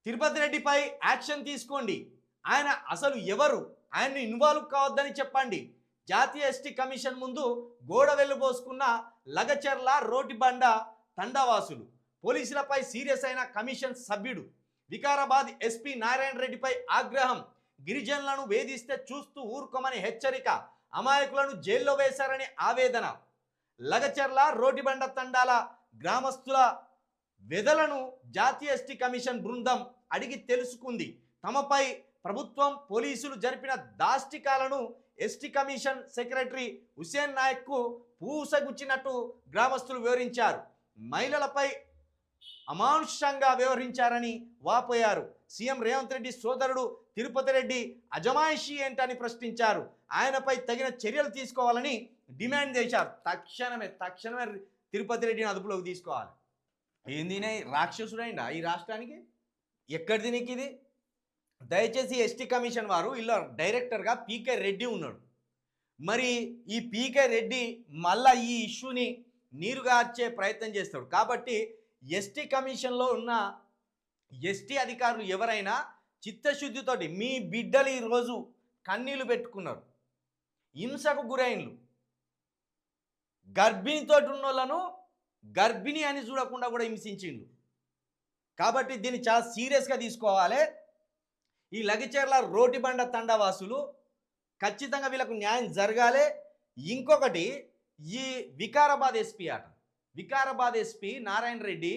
తిరుపతి రెడ్డిపై యాక్షన్ తీసుకోండి. ఆయన అసలు ఎవరు? ఆయన్ని ఇన్వాల్వ్ కావద్దని చెప్పండి. జాతీయ ఎస్టీ కమిషన్ ముందు గోడ వెళ్లిపోసుకున్న లగచర్ల రోటిబండ తండావాసులు. పోలీసులపై సీరియస్ అయిన కమిషన్ సభ్యుడు. వికారాబాద్ ఎస్పీ నారాయణ రెడ్డిపై ఆగ్రహం. గిరిజనులను వేధిస్తే చూస్తూ ఊరుకోమని హెచ్చరిక. అమాయకులను జైల్లో వేశారని ఆవేదన. లగచర్ల రోటిబండ తండాల గ్రామస్తుల వెదలను జాతీయ ఎస్టీ కమిషన్ బృందం అడిగి తెలుసుకుంది. తమపై ప్రభుత్వం పోలీసులు జరిపిన దాష్టికాలను ఎస్టీ కమిషన్ సెక్రటరీ హుసేన్ నాయక్కు పూసగుచ్చినట్టు గ్రామస్తులు వివరించారు. మహిళలపై అమానుషంగా వ్యవహరించారని వాపోయారు. సీఎం రేవంత్ రెడ్డి సోదరుడు తిరుపతి రెడ్డి అజమాయిషీ ఏంటని ప్రశ్నించారు. ఆయనపై తగిన చర్యలు తీసుకోవాలని డిమాండ్ చేశారు. తక్షణమే తిరుపతి రెడ్డిని అదుపులోకి తీసుకోవాలి. ఏందినే రాక్షసుడైందా ఈ రాష్ట్రానికి? ఎక్కడిది నీకు ఇది? దయచేసి ఎస్టీ కమిషన్ వారు ఇలా డైరెక్టర్గా పీకే రెడ్డి ఉన్నాడు. మరి ఈ పీకే రెడ్డి మళ్ళా ఈ ఇష్యూని నీరుగార్చే ప్రయత్నం చేస్తాడు. కాబట్టి ఎస్టీ కమిషన్లో ఉన్న ఎస్టీ అధికారులు ఎవరైనా చిత్తశుద్ధితోటి మీ బిడ్డలు ఈరోజు కన్నీళ్లు పెట్టుకున్నారు, హింసకు గురైనలు, గర్భిణితోటి ఉన్న వాళ్ళను గర్భిణి అని చూడకుండా కూడా హింసించిండు. కాబట్టి దీన్ని చాలా సీరియస్గా తీసుకోవాలి. ఈ లగిచెర్ల రోటిబండ తండావాసులు ఖచ్చితంగా వీళ్ళకు న్యాయం జరగాలి. ఇంకొకటి, ఈ వికారాబాద్ ఎస్పీ వికారాబాద్ ఎస్పీ నారాయణ రెడ్డి,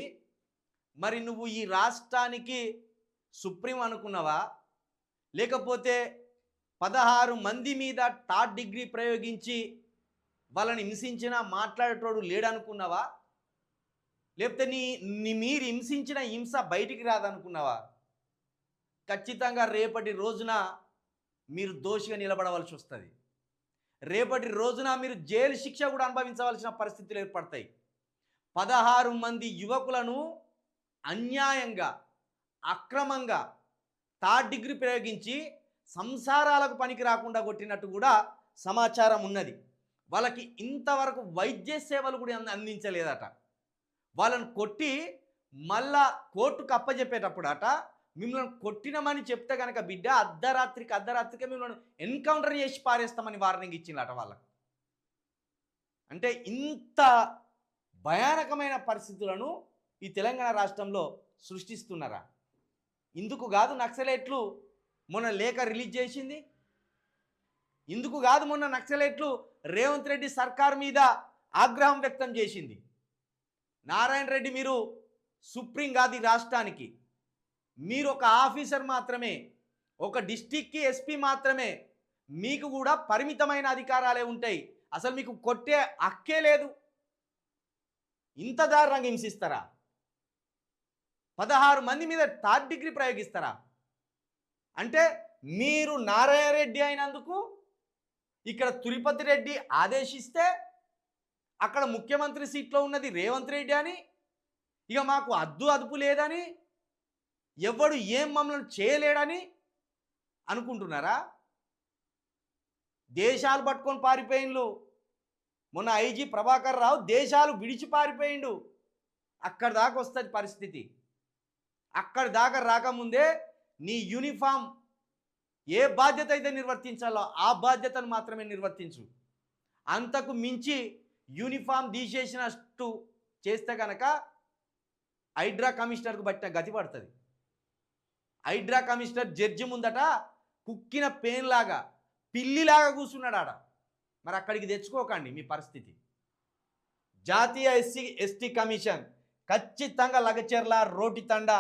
మరి నువ్వు ఈ రాష్ట్రానికి సుప్రీం అనుకున్నావా? లేకపోతే 16 మంది మీద థర్డ్ డిగ్రీ ప్రయోగించి వాళ్ళని హింసించిన మాట్లాడేటోడు లేడనుకున్నావా? లేకపోతే మీరు హింసించిన హింస బయటికి రాదనుకున్నావా? ఖచ్చితంగా రేపటి రోజున మీరు దోషిగా నిలబడవలసి వస్తుంది. రేపటి రోజున మీరు జైలు శిక్ష కూడా అనుభవించవలసిన పరిస్థితులు ఏర్పడతాయి. 16 మంది యువకులను అన్యాయంగా, అక్రమంగా థర్డ్ డిగ్రీ ప్రయోగించి సంసారాలకు పనికి రాకుండా కొట్టినట్టు కూడా సమాచారం ఉన్నది. వాళ్ళకి ఇంతవరకు వైద్య సేవలు కూడా అందించలేదట. వాళ్ళని కొట్టి మళ్ళా కోర్టుకు అప్పచెప్పేటప్పుడట, మిమ్మల్ని కొట్టినమని చెప్తే కనుక బిడ్డ అర్ధరాత్రికే మిమ్మల్ని ఎన్కౌంటర్ చేసి పారేస్తామని వార్నింగ్ ఇచ్చిందట వాళ్ళకు. అంటే ఇంత భయానకమైన పరిస్థితులను ఈ తెలంగాణ రాష్ట్రంలో సృష్టిస్తున్నారా? ఇందుకు కాదు నక్సలైట్లు మొన్న లేఖ రిలీజ్ చేసింది. ఇందుకు కాదు మొన్న నక్సలైట్లు రేవంత్ రెడ్డి సర్కార్ మీద ఆగ్రహం వ్యక్తం చేసింది. నారాయణ రెడ్డి, మీరు సుప్రీం కాదు ఈ రాష్ట్రానికి. మీరు ఒక ఆఫీసర్ మాత్రమే, ఒక డిస్టిక్కి ఎస్పీ మాత్రమే. మీకు కూడా పరిమితమైన అధికారాలే ఉంటాయి. అసలు మీకు కొట్టే హక్కే లేదు. ఇంత దారుణంగా హింసిస్తారా? 16 మంది మీద థర్డ్ డిగ్రీ ప్రయోగిస్తారా? అంటే మీరు నారాయణ రెడ్డి అయినందుకు ఇక్కడ తిరుపతి రెడ్డి ఆదేశిస్తే అక్కడ ముఖ్యమంత్రి సీట్లో ఉన్నది రేవంత్ రెడ్డి అని, ఇక మాకు అదుపు లేదని, ఎవడు ఏం మమ్మల్ని చేయలేడని అనుకుంటున్నారా? దేశాలు పట్టుకొని పారిపోయిండు. మొన్న ఐజీ ప్రభాకర్ రావు దేశాలు విడిచి పారిపోయిండు. అక్కడి దాకా వస్తుంది పరిస్థితి. అక్కడి దాకా రాకముందే నీ యూనిఫామ్ ఏ బాధ్యత అయితే నిర్వర్తించాలో ఆ బాధ్యతను మాత్రమే నిర్వర్తించు. అంతకు మించి యూనిఫామ్ తీసేసినట్టు చేస్తే కనుక హైడ్రా కమిషనర్కు బట్టిన గతి పడుతుంది. హైడ్రా కమిషనర్ జడ్జి ముందట కుక్కిన పేన్లాగా, పిల్లిలాగా కూర్చున్నాడు ఆడ. మరి అక్కడికి తెచ్చుకోకండి మీ పరిస్థితి. జాతీయ ఎస్టీ కమిషన్ ఖచ్చితంగా లగచెర్ల రోటితండ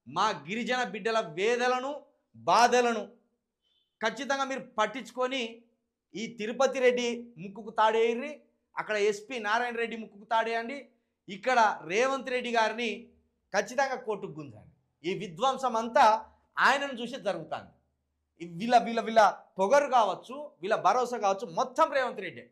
మా గిరిజన బిడ్డల వేదలను, బాధలను ఖచ్చితంగా మీరు పట్టించుకొని ఈ తిరుపతి రెడ్డి ముక్కుకు తాడేయండి, అక్కడ ఎస్పీ నారాయణ రెడ్డి ముక్కుకు తాడేయండి, ఇక్కడ రేవంత్ రెడ్డి గారిని ఖచ్చితంగా కోర్టుకు గుంజండి. ఈ విధ్వంసం అంతా ఆయనను చూసి జరుగుతుంది. వీళ్ళ పొగరు కావచ్చు, వీళ్ళ భరోసా కావచ్చు, మొత్తం రేవంత్ రెడ్డి.